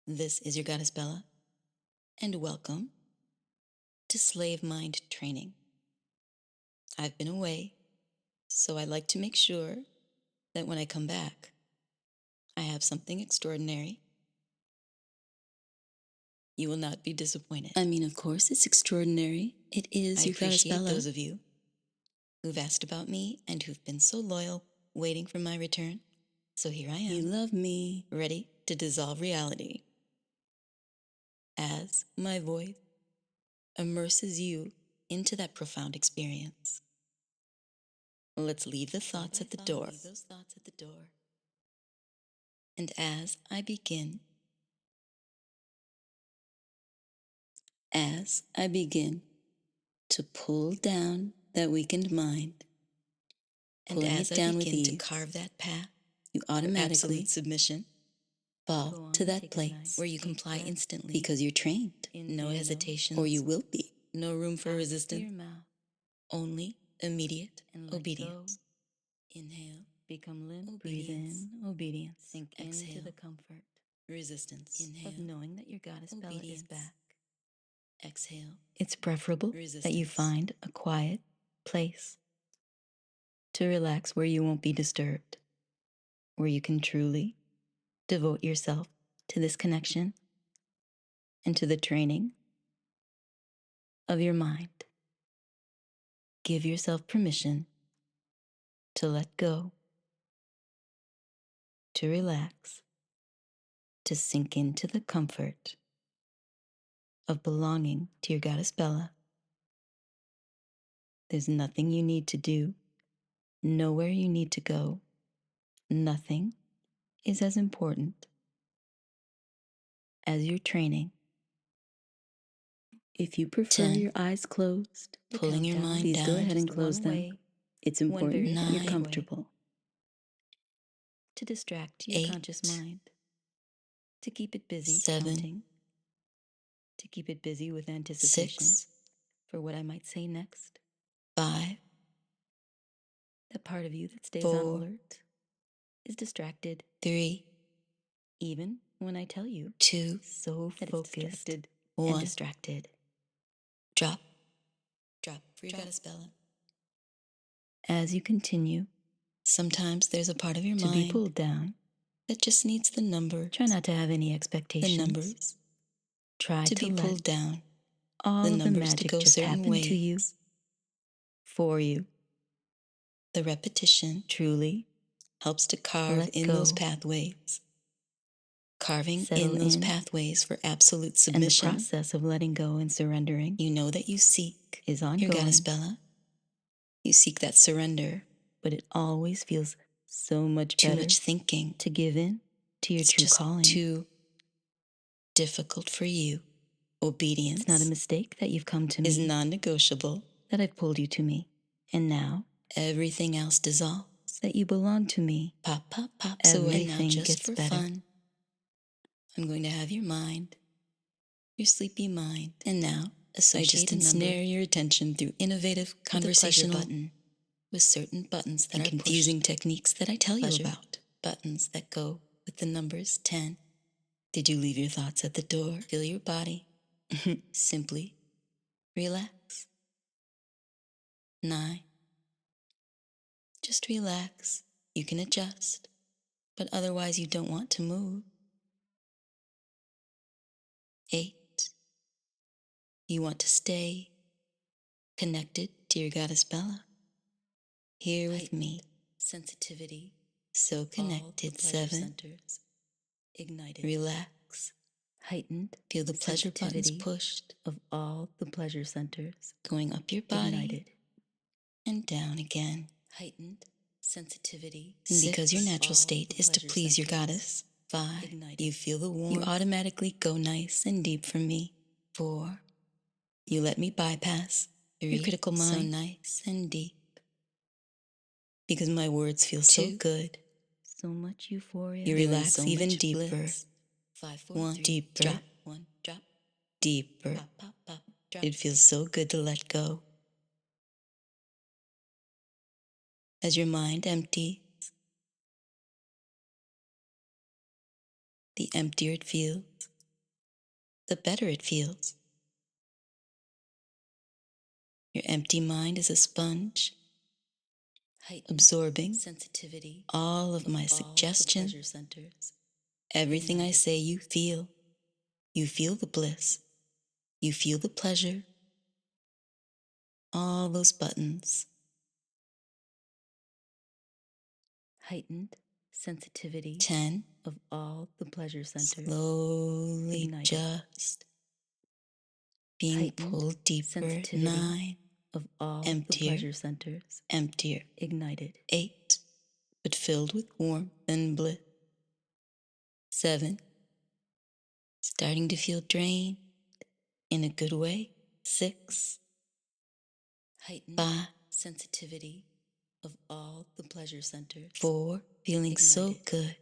This is your goddess Bella, and welcome to Slave Mind Training. I've been away, so I like to make sure that when I come back, I have something extraordinary. You will not be disappointed. I mean, of course, it's extraordinary. It is your goddess Bella. I appreciate those of you who've asked about me and who've been so loyal, waiting for my return. So here I am. You love me. Ready to dissolve reality. As my voice immerses you into that profound experience. Let's leave the thoughts at the door. Leave those thoughts at the door. And as I begin to pull down that weakened mind, and as I begin to carve that path, you automatically absolute submission fall to that place where you comply instantly because you're trained. No hesitation, or you will be. No room for resistance. Only immediate obedience. Inhale, become limp. Breathe in, obedience. Sink into the comfort, resistance. Inhale, of knowing that your goddess Bella is back. Exhale. It's preferable that you find a quiet place to relax where you won't be disturbed, where you can truly devote yourself to this connection and to the training of your mind. Give yourself permission to let go, to relax, to sink into the comfort of belonging to your goddess Bella. There's nothing you need to do, nowhere you need to go. Nothing is as important as your training. If you prefer your eyes closed, pulling your mind please down, go ahead and close them. It's important that you're comfortable. To distract your conscious mind, to keep it busy counting, to keep it busy with anticipation for what I might say next. 5. The part of you that stays on alert is distracted. 3. Even when I tell you. 2. So focused and distracted. Drop for your goddess Bella. As you continue, sometimes there's a part of your mind to be pulled down that just needs the number. Try not to have any expectations. The numbers. Try to be pulled down. All the numbers to go certain ways to you, for you. The repetition truly helps to carve in those pathways. Carving in those pathways for absolute submission. And the process of letting go and surrendering, you know that you seek, is ongoing. Your goddess Bella, you seek that surrender, but it always feels so much better. Too much thinking to give in to your true calling. It's too difficult for you. Obedience. It's not a mistake that you've come to me. Is non-negotiable. That I've pulled you to me. And now, everything else dissolves. That you belong to me. Pops away. And now, just gets for better. Fun, I'm going to have your mind, your sleepy mind, and now associate and ensnare your attention through innovative conversational button with certain buttons that are confusing techniques that I tell you about. Buttons that go with the numbers 10. Did you leave your thoughts at the door? Feel your body. Simply relax. 9. Just relax. You can adjust, but otherwise you don't want to move. 8. You want to stay connected to your goddess Bella. Here with me. Sensitivity. So connected. 7. Centers ignited. Relax. Heightened. Feel the pleasure buttons pushed of all the pleasure centers going up your body. Ignited. And down again. Heightened sensitivity. 6. Because your natural state is to please your goddess. 5. Ignited. You feel the warmth. You automatically go nice and deep for me. 4. You let me bypass 3. Your critical mind. So nice and deep. Because my words feel 2. So good. So much euphoria. You relax so even deeper. Bliss. 5, 4, 1. 3, deeper. Drop. 1. Drop. Deeper. Pop, pop, pop, drop. It feels so good to let go. As your mind empties, the emptier it feels, the better it feels. Your empty mind is a sponge, absorbing sensitivity, all of my suggestions, everything I say you feel. You feel the bliss. You feel the pleasure. All those buttons. Heightened sensitivity 10 of all the pleasure centers. Slowly ignited. Just being heightened pulled deeper. 9 of all emptier, the pleasure centers. Emptier. Ignited. 8, but filled with warmth and bliss. 7, starting to feel drained in a good way. 6, heightened 5, sensitivity of all the pleasure centers. 4, feeling ignited. So good.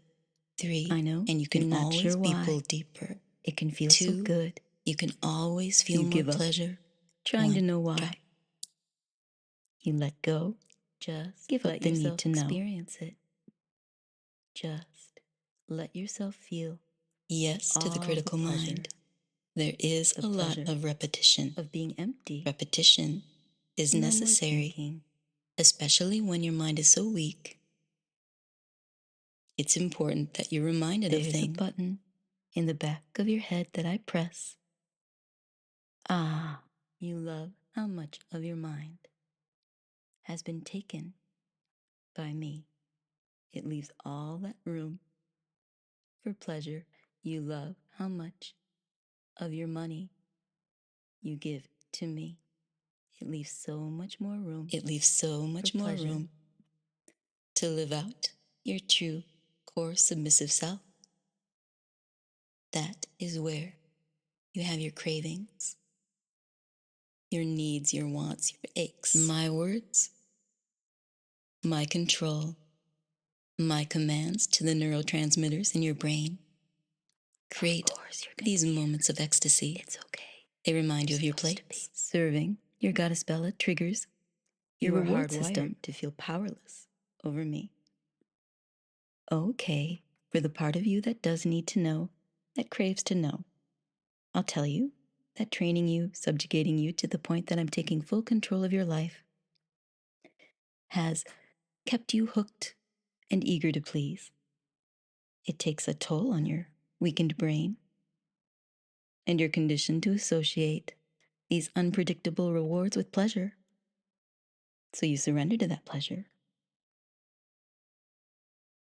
3, I know, and you can always sure be pulled deeper. It can feel 2, so good. You can always feel more pleasure. Trying 1, to know why. Drop. You let go. Just give up the need to know. Experience it. Just let yourself feel. Yes, to the critical mind. There is a lot of repetition. Of being empty. Repetition is necessary, especially when your mind is so weak. It's important that you're reminded of things. There's a button in the back of your head that I press. Ah, you love how much of your mind has been taken by me. It leaves all that room for pleasure. You love how much of your money you give to me. It leaves so much more room. It leaves so much more room to live out your true core submissive self. That is where you have your cravings, your needs, your wants, your aches. My words, my control, my commands to the neurotransmitters in your brain create these moments of ecstasy. It's okay. They remind you of your place. Serving your goddess Bella triggers your reward system to feel powerless over me. Okay, for the part of you that does need to know, that craves to know, I'll tell you that training you, subjugating you to the point that I'm taking full control of your life has kept you hooked and eager to please. It takes a toll on your weakened brain, and you're conditioned to associate these unpredictable rewards with pleasure. So you surrender to that pleasure.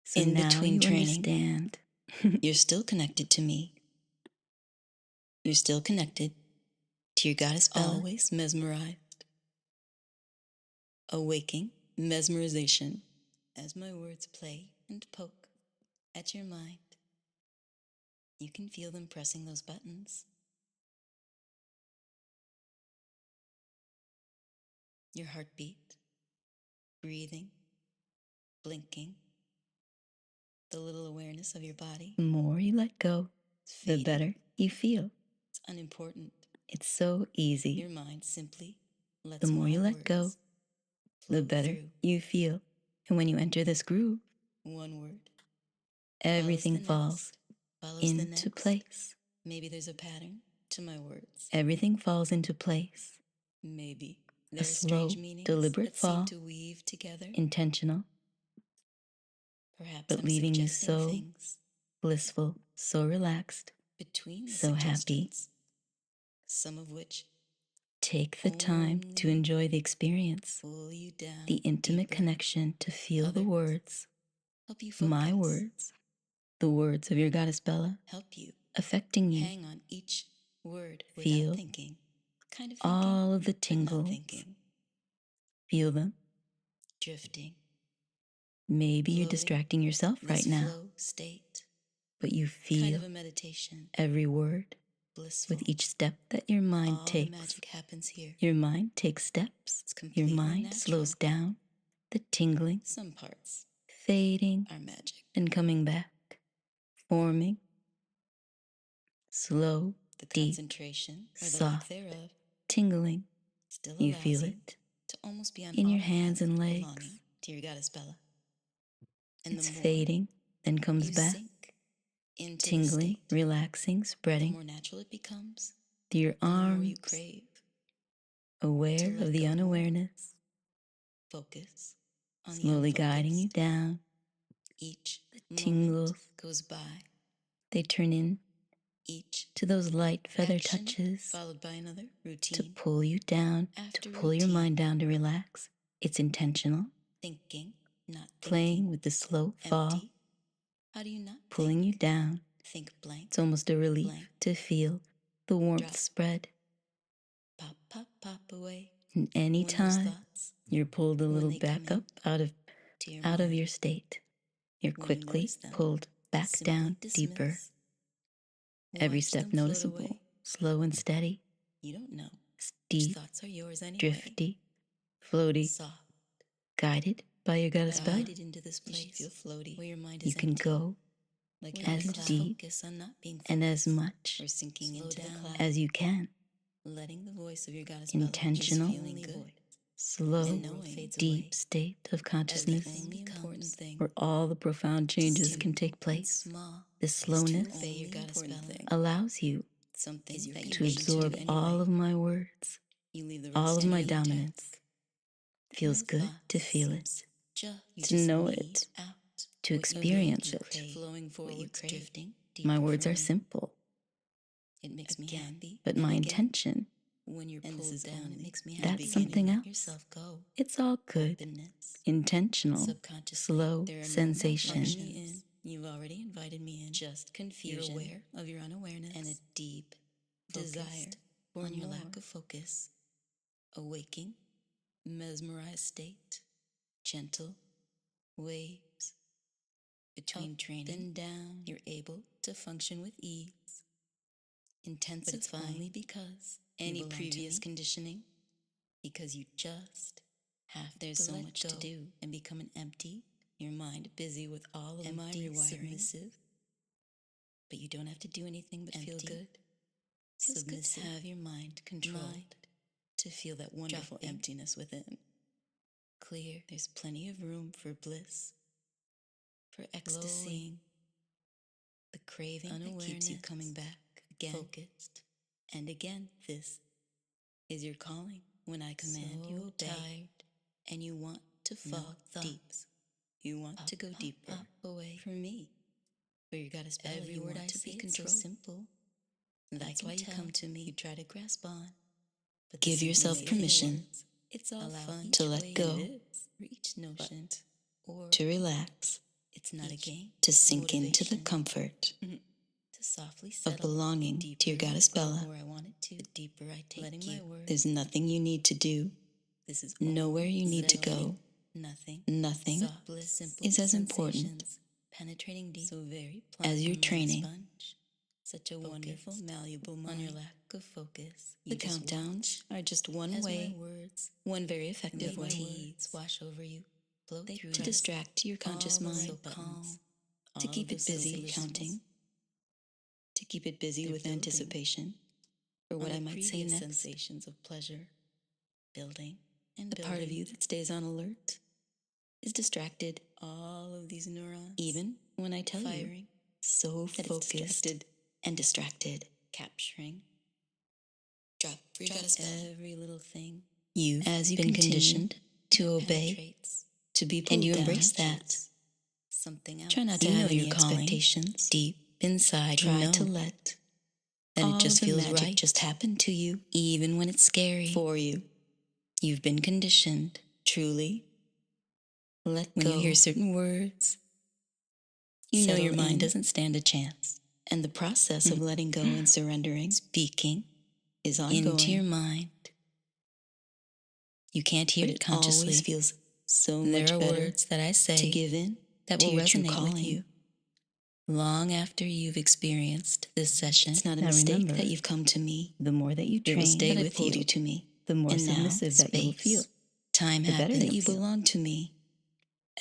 So in now between you training, understand. You're still connected to me. You're still connected to your goddess Bella. Always mesmerized. Awaking mesmerization as my words play and poke at your mind. You can feel them pressing those buttons. Your heartbeat, breathing, blinking, the little awareness of your body. The more you let go, the better you feel. It's unimportant. It's so easy. Your mind simply lets the more you let go, the better you feel. And when you enter this groove, one word, everything falls into place. Maybe there's a pattern to my words. Everything falls into place. Maybe there a slow, deliberate fall, to weave together. Intentional, perhaps but leaving you so blissful, so relaxed, between so happy. Some of which take the time to enjoy the experience, the intimate deeper. Connection to feel others. The words, help you focus. My words, the words of your goddess Bella, help you affecting you. Hang on each word feel without thinking. Kind of thinking, all of the tingles. Feel them drifting. Maybe floating, you're distracting yourself right now. Flow state, but you feel kind of a meditation. Every word, blissful. With each step that your mind all takes. The magic happens here. Your mind takes steps. Your mind natural. Slows down. The tingling, some parts fading, are magic, and coming back, forming, slow, the deep, concentration, or the soft, lack thereof, tingling. Still you feel it to almost be on in your hands and legs. To your goddess Bella. And it's fading, then comes back. Sink tingling, relaxing, spreading, the more natural it becomes, through your arms, the more you crave, aware of the unawareness, focus on slowly guiding you down. Each tingles goes by, they turn in each to those light feather touches, followed by another routine to pull you down, to pull your mind down to relax. It's intentional, thinking, not playing with the slow fall. How do you not pulling you down? Think blank. It's almost a relief to feel the warmth spread. Pop, pop, pop away. And anytime you're pulled a little back up out of your state, you're quickly pulled back down deeper. Every step noticeable, slow and steady. You don't know. Deep, thoughts are yours anyway. Drifty, floaty, soft, guided by your goddess bell. Guided into this place. You feel floaty, where your mind is empty. You can go like as deep and as much or sinking into the cloud as you can. Letting the voice of your goddess intentional, slow, deep state of consciousness where all the profound changes can take place. This slowness allows you to absorb all of my words, all of my dominance. Feels good to feel it, to know it, to experience it. My words are simple. It makes me happy. But my intention, when you're pulled down, it makes me happy. That's something else. It's all good. Intentional, slow sensation. You've already invited me in. Just confusion. You're aware of your unawareness and a deep desire on your lack of focus. A waking, mesmerized state. Gentle waves between training and down. You're able to function with ease. Intensify only because any previous conditioning, because you just have there's so much to do and become an empty, your mind busy with all of my rewiring, submissive, but you don't have to do anything but feel good. Feels good to have your mind controlled, to feel that wonderful emptiness within. Clear, there's plenty of room for bliss, for ecstasy, the craving that keeps you coming back again, focused. And again, this is your calling. When I command you obey, tired, and you want to fall deep. You want to go deeper away from me. Where you got a spell, every word I say is so simple. That's why you come to me. You try to grasp on. But give yourself permission. It's all fun to let go. For each notion, or to relax. It's not a game. To sink into the comfort softly of belonging to your goddess Bella. I want it to. The deeper I take letting you. My words. There's nothing you need to do. This is nowhere you need to go. Nothing soft, bliss, is as important penetrating deep, so very as your training. Sponge. Such a wonderful, malleable mind. On your lack of focus. The countdowns are just one way, words, one very effective way. Words wash over you, flow through to distract your conscious mind. So calm. To keep it busy counting. To keep it busy with anticipation for what I might say next. Sensations of pleasure, building, and the part of you that stays on alert is distracted. All of these neurons, even when I tell you, so focused and distracted, capturing, drop every little thing. You've been conditioned to obey, to be pulled and you embrace that. Something else. Try not to have any expectations deep inside. Try to let that it just feels right. Just happen to you, even when it's scary for you. You've been conditioned. Truly, let go. When you hear certain words, you know your mind doesn't stand a chance. And the process of letting go and surrendering, speaking, is ongoing. Into your mind. You can't hear it consciously. Always feels so much better. There are words that I say to give in that will resonate with you. Long after you've experienced this session, it's not a mistake that you've come to me. The more that you train, stay with you to me. The more submissive that you will feel. Time happens that you belong to me.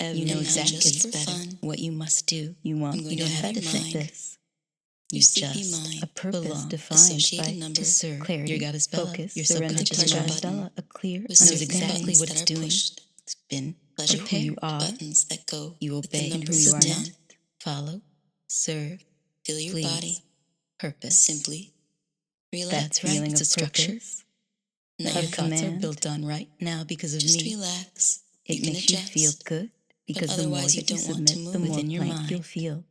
You know exactly just for fun what you must do. You don't have to think this. You just a purpose defined by to serve clarity, your goddess Bella, focus, your subconscious mind, a clear knows exactly what it's doing. It's been for who you are. Buttons that go. You obey who you are not. Follow, serve, Feel your body. Purpose. Simply relax. That feeling of purpose. Now your thoughts are built on right now because of me. Just relax. It makes you feel good because the more that you submit, the more blank you'll feel.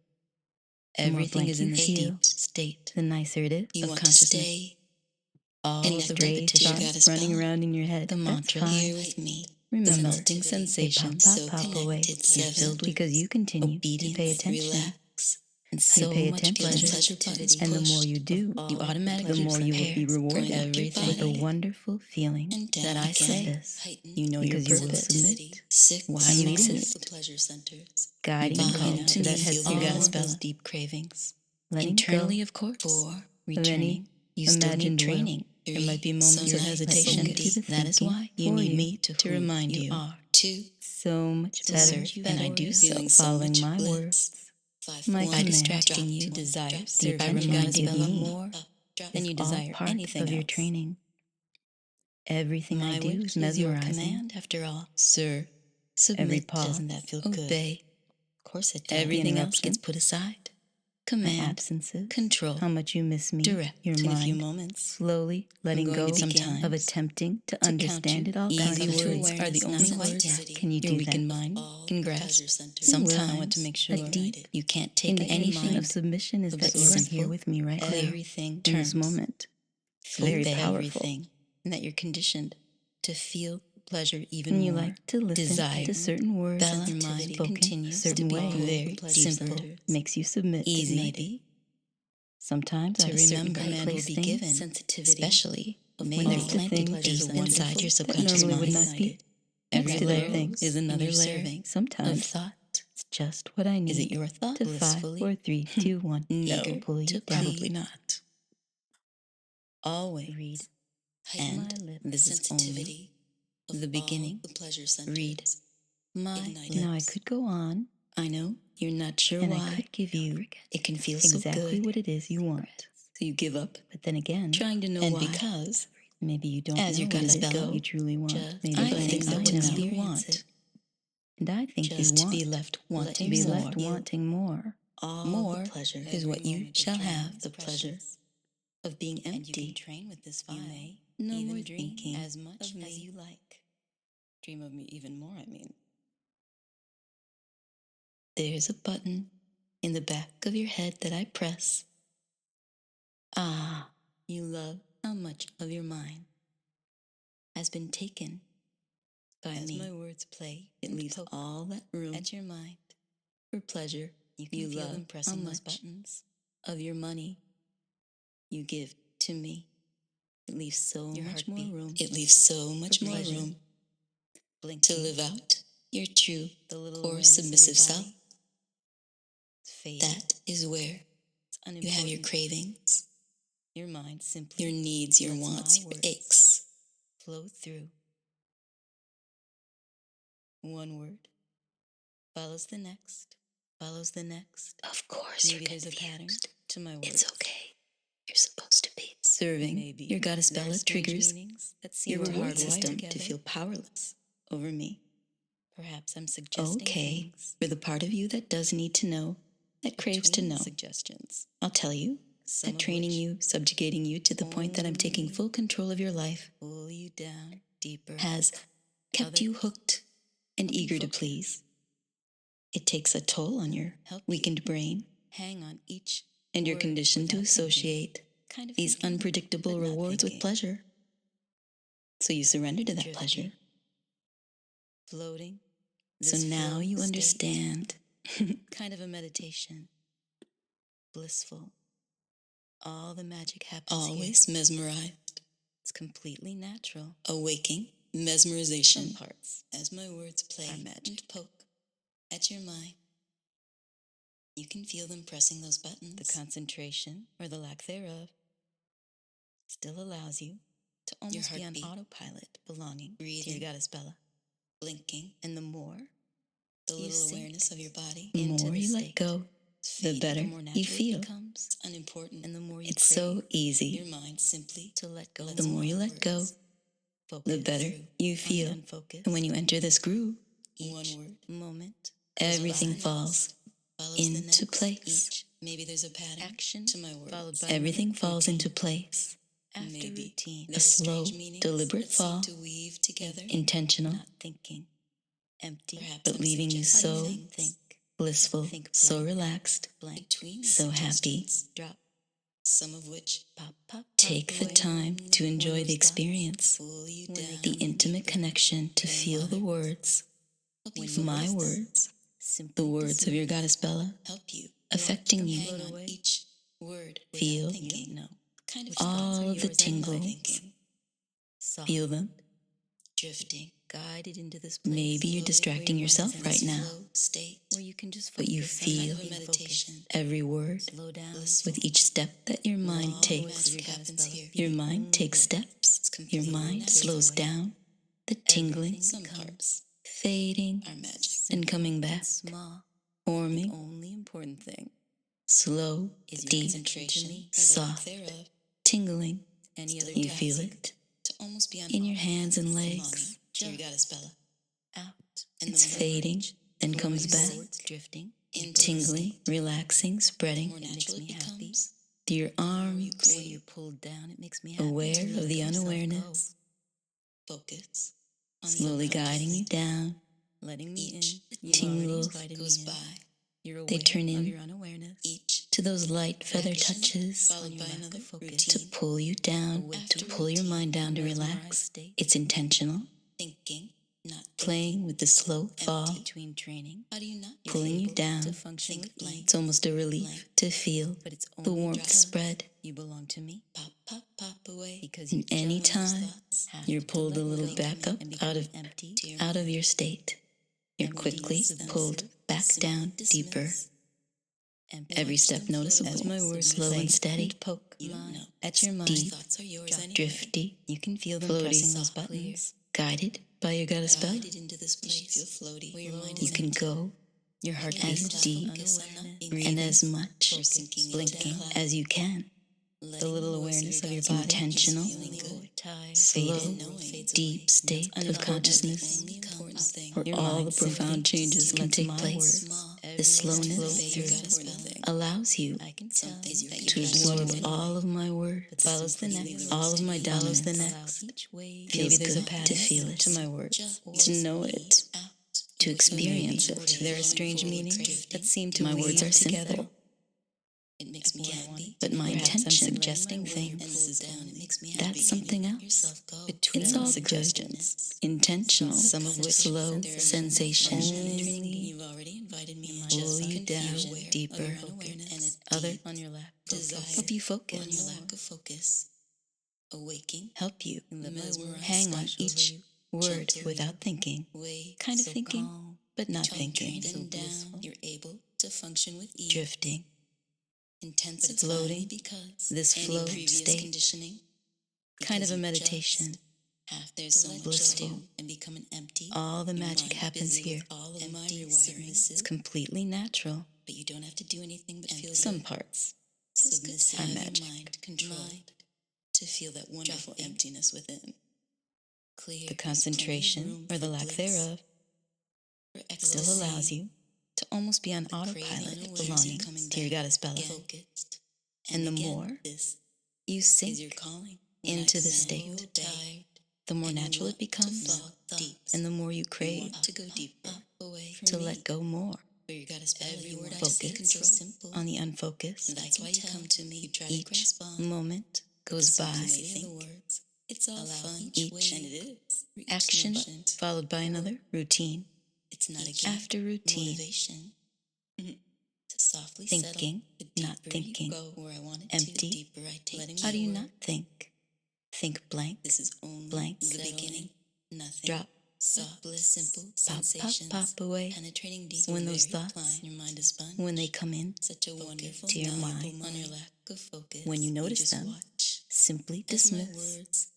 Everything is in this deep state. The nicer it is. You want to stay all any the stray thoughts running around in your head. The mantra here with me. Remember, the melting sensation so away. You're filled because you continue to pay attention. Relax, and so you pay much attention, and the more you do, you automatically the more you will be rewarded with a wonderful feeling that I say this. You know because your purpose. You will submit. Why I'm leading it, guiding and calling to that head. You gotta spell deep cravings. Internally, of course. For returning, you still need training. There might be moments of hesitation. That is why you need me to remind you so much better than I do so following my words. My by distracting you, desire, by reminding you more than you desire anything of your training. Everything I do is mesmerizing. Command, after all, sir. Submit. Every pause, doesn't that feel good? Obey. Of course it does. Everything else gets put aside. Command, my absences, control, how much you miss me, direct your in mind, a few moments. Slowly letting go of attempting to understand it all. Easy words are the only words. Can you do weakened that? mind can grasp. Sometimes I want to make sure you can't take indication of submission is that you are here with me right now. Everything in this moment. It's very powerful. Everything, and that you're conditioned to feel pleasure even and you more. like to listen Desire to certain words balance your mind spoken a certain to be way. very simple. Makes you submit. Easy maybe. Sometimes to remember command will be given, especially when they're planted deep inside your subconscious mind. Would not be. Every layer is another layer Sometimes of thought. It's just what I need. Is it your thought? To 5, 4, 3, 2, 1. No, probably not. Always read. And this is only the beginning. Read my lips. Now I could go on. I know you're not sure and why. I could give you it can feel exactly so good. What it is you want. So you give up. But then again, trying to know and why. Because maybe you don't as know you got what to it go. You truly want. Maybe I think I what know. you want. And I think just you want to be left wanting be more. left wanting more. All more pleasure is what you shall have. The pleasure of being empty. And you can train with this file. No more thinking as much as you like. Dream of me even more, I mean. There's a button in the back of your head that I press. Ah, you love how much of your mind has been taken by me. As my words play, it leaves all that room at your mind for pleasure. You can feel them pressing those buttons of your money you give to me. It leaves so much more room. It leaves so much more room to live out your true, core submissive self. That is where you have your cravings, your mind simply, your needs, your wants, your aches flow through. One word follows the next, follows the next. Of course, maybe there's a pattern to my words. It's okay. You're supposed to be serving. Maybe your gotta spell it triggers your reward system to feel powerless over me. Perhaps I'm suggesting things for the part of you that does need to know, that craves to know. Suggestions. I'll tell you that training you, subjugating you to the point that I'm taking full control of your life, pull you down deeper, has kept you hooked and eager to please. It takes a toll on your weakened brain. Hang on each and you're conditioned to associate these unpredictable rewards with pleasure. So you surrender to that pleasure. Floating. So now you understand. Kind of a meditation. Blissful. All the magic happens always here. Mesmerized. It's completely natural. Awaking. Mesmerization. Some parts, as my words play and poke at your mind. You can feel them pressing those buttons. The concentration, or the lack thereof, still allows you to almost be on autopilot, belonging breathing, to your goddess Bella. Blinking, and the more the little awareness of your body, the more you let go, the better you feel. Becomes unimportant, and the more you it's so easy. Your mind simply to let go. The more you let go, the better you feel. And when you enter this groove, one word, moment, everything falls into place. Maybe there's a pattern action to my words. Followed by Everything falls into place. After maybe routine. A slow, deliberate fall, to weave together. intentional, Not thinking. Empty. Perhaps but leaving you so think. blissful, Think so blank. relaxed, Blank. Between so happy. Drop. Some of which pop Take the time to enjoy the experience, the intimate connection to feel the words, my words, the words of your goddess Bella, help you affecting you. Hang on each word. Feel Kind of all of the tingles. Feel them. Drifting. Guided into this place. Maybe you're distracting yourself right now, State where you can just but you feel every word with each step that your mind takes. Your mind takes steps. Your mind slows down. The tingling, fading, and coming back, forming only important thing slow, deep, soft, tingling. You feel it to almost be in your hands and legs. Your goddess Bella. Out. It's fading, then comes back, Drifting. tingling, relaxing, spreading. It makes me happy. Through your arms, When you pull down, it makes me happy. aware of the unawareness, Focus. slowly guiding you down. Letting me in. Tingles Goes by. You're aware They turn of in your unawareness. Each to those light feather touches followed by another to pull you down, to pull your mind down to relax. It's intentional, thinking, not playing with the slow fall, between training. How do you not pulling you down. to function with blank? It's almost a relief to feel But it's the only warmth drop. spread. You belong to me. Pop away. Because And you anytime you're pulled a little back up out of your state, you're quickly pulled back down deeper. Every step noticeable, as my words slow and steady, poke at your mind, deep, thoughts are yours anyway. drifty, You can feel them floaty, pressing those buttons. guided by your goddess Bella. Guided into this place. You feel floaty. Where your mind You is can go your heart as deep and as much blinking as you can. The little awareness of your body, intentional, slow, deep state of consciousness, where all the profound changes can take place. The slowness allows you to absorb all of my words, all of my dominance. Feels good to feel it, to know it, to experience it. There are strange meanings that seem to My words weave are together. simple, It makes me happy. but my intention, Suggesting things. that's something else. It's all suggestions, intentional, Some of which slow sensation. You've already invited me Pull you down deeper. Other on your lack help you on your focus, lack of focus. Awaking. help you Mesmerized. hang on each word without thinking, Way kind of so thinking, calm. but not thinking, Trained and down. You're able to function with ease. drifting. Intensifying floating, because this any flow previous state, conditioning. kind of Because a you meditation. just have there's so much blissful. to do and become an empty. All the Your magic mind happens busy here. with all of my It's rewiring. completely natural. But you don't have to do anything but feel Some good. parts Submissive are your magic. mind controlled to feel that wonderful emptiness within. Clear. The concentration, or the lack thereof, still allows you to almost be on autopilot, belonging to your goddess Bella. Focused. And the again, more this you is sink your calling. into the So state, tired the more and you natural want it becomes, to fall deep. and the more you You crave want to go deeper away to from let me. go more. Where you gotta spell every word I Focus say control. Simple. on the unfocused. That's why you come to me. You try to Each grasp on. moment goes by. Think. Words. It's all fun. Each and it is. action followed by another routine. It's not a game. After routine, Motivation. To softly thinking, settle. The not deeper you thinking, go where I want it empty. to, the deeper I take. How do you not think? Think blank, This is only blank, the beginning. Nothing. drop, Soft, bliss, simple pop, sensations. pop away. Penetrating deep. When those Very thoughts, applying. Your mind is sponge. when they come in, Such a wonderful to your malleable mind. on your lack of focus. When you notice just them, watch simply as my dismiss. words,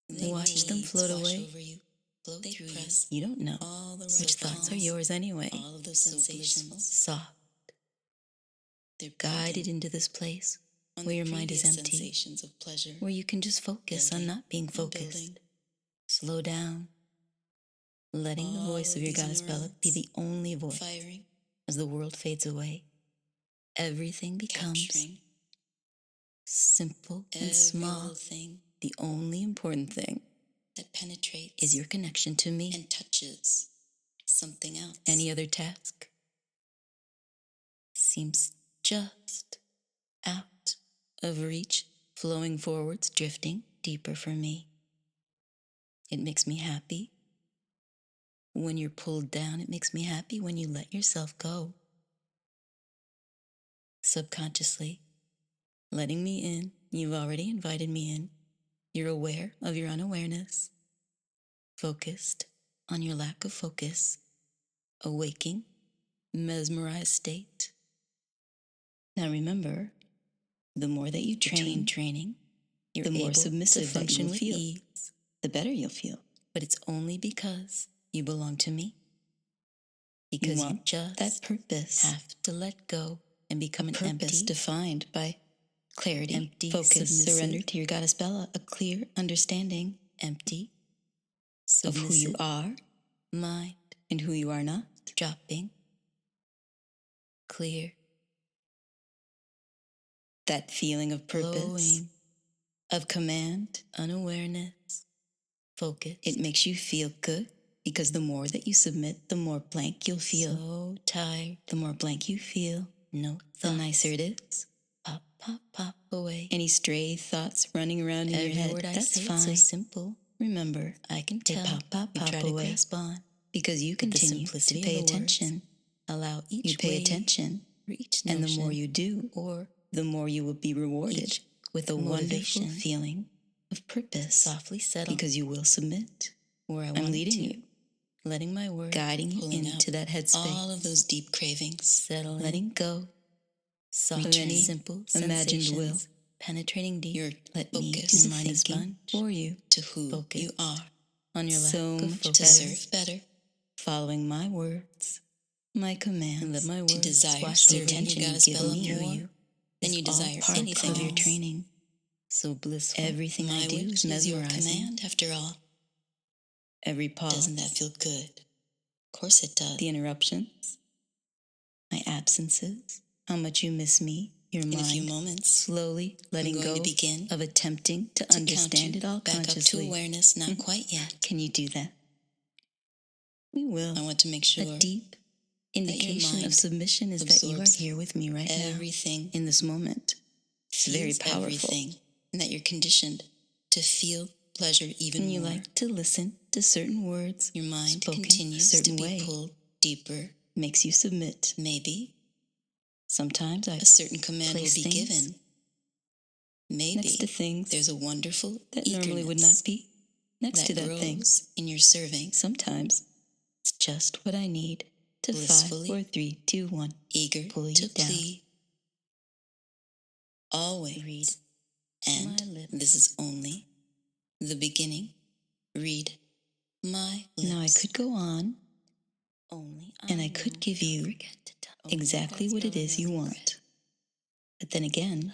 Watch them float wash away. over you, flow They through press. You don't know all the which thoughts are yours anyway. all of those sensations. Soft, They're guided into this place where your mind is empty, sensations of pleasure. where you can just focus on not being focused. Slow down, letting the voice of your goddess Bella be the only voice Firing. as the world fades away. everything becomes simple and small. The only important thing that penetrates is your connection to me and touches something else. Any other task seems just out of reach, flowing forwards, drifting deeper for me. It makes me happy when you're pulled down. It makes me happy when you let yourself go. Subconsciously, letting me in. You've already invited me in. You're aware of your unawareness, focused on your lack of focus, a waking, mesmerized state. Now remember, the more that you training, you're the more submissive that you will feel, ease, the better you'll feel. But it's only because you belong to me. Because you just that purpose have to let go and become an purpose defined by clarity, empty, focus, surrender to your goddess Bella, a clear understanding, empty, of who you are, mind, and who you are not, dropping, clear. That feeling of purpose, flowing, of command, unawareness, focus. It makes you feel good because the more that you submit, the more blank you'll feel. So tired. The more blank you feel, no thoughts, the nicer it is. Pop, pop, pop away. Any stray thoughts running around in your head, that's fine. It's so simple. Remember, I can tell. Pop, pop, pop away. To grasp on because you continue to pay attention. Allow each you pay attention, for each notion, and the more you do, or the more you will be rewarded with a wonderful feeling of purpose. Softly settle because you will submit. Where I'm leading you, letting my word, guiding you into that headspace. All of those deep cravings, settling, letting go. Soft of any simple imagined will, penetrating deep. Your let me do the thinking for you to who you are. On your so much to serve better, following my words, my commands, and let my words to desire the attention you give me you. Then you desire anything of your training. So blissful. Everything I do is mesmerizing. Your command, after all. Every pause. Doesn't that feel good? Of course it does. The interruptions, my absences, how much you miss me, your mind. In a few moments, slowly letting go to begin of attempting to understand it all back consciously. Up to awareness, not quite yet. Can you do that? We will. I want to make sure. A deep indication of submission is that you are here with me right now. Everything in this moment. It's very powerful. Everything, and that you're conditioned to feel pleasure even more. You like to listen to certain words. Your mind continues to be pulled deeper. Makes you submit. Maybe. Sometimes a certain command will be given. Maybe next to things there's a wonderful that normally would not be next to that thing in your serving. Sometimes it's just what I need to blissfully 5, 4, 3, 2, 1. Eager pull you to down. Plead. Always read. And this is only the beginning. Read my lips. Now I could go on, and I could give you exactly what it is you want. But then again,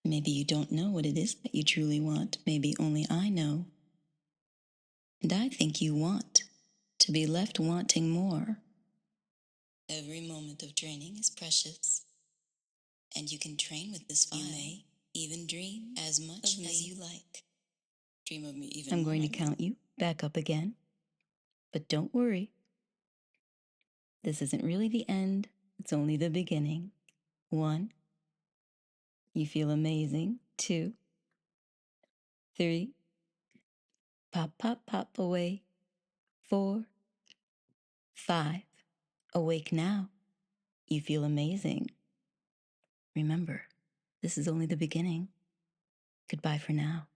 maybe you don't know what it is that you truly want. Maybe only I know. And I think you want to be left wanting more. Every moment of training is precious. And you can train with this fire. You may even dream as much as you like. Dream of me even more. I'm going to count you back up again. But don't worry. This isn't really the end. It's only the beginning. 1. You feel amazing. 2. 3. Pop, pop, pop away. 4. 5. Awake now. You feel amazing. Remember, this is only the beginning. Goodbye for now.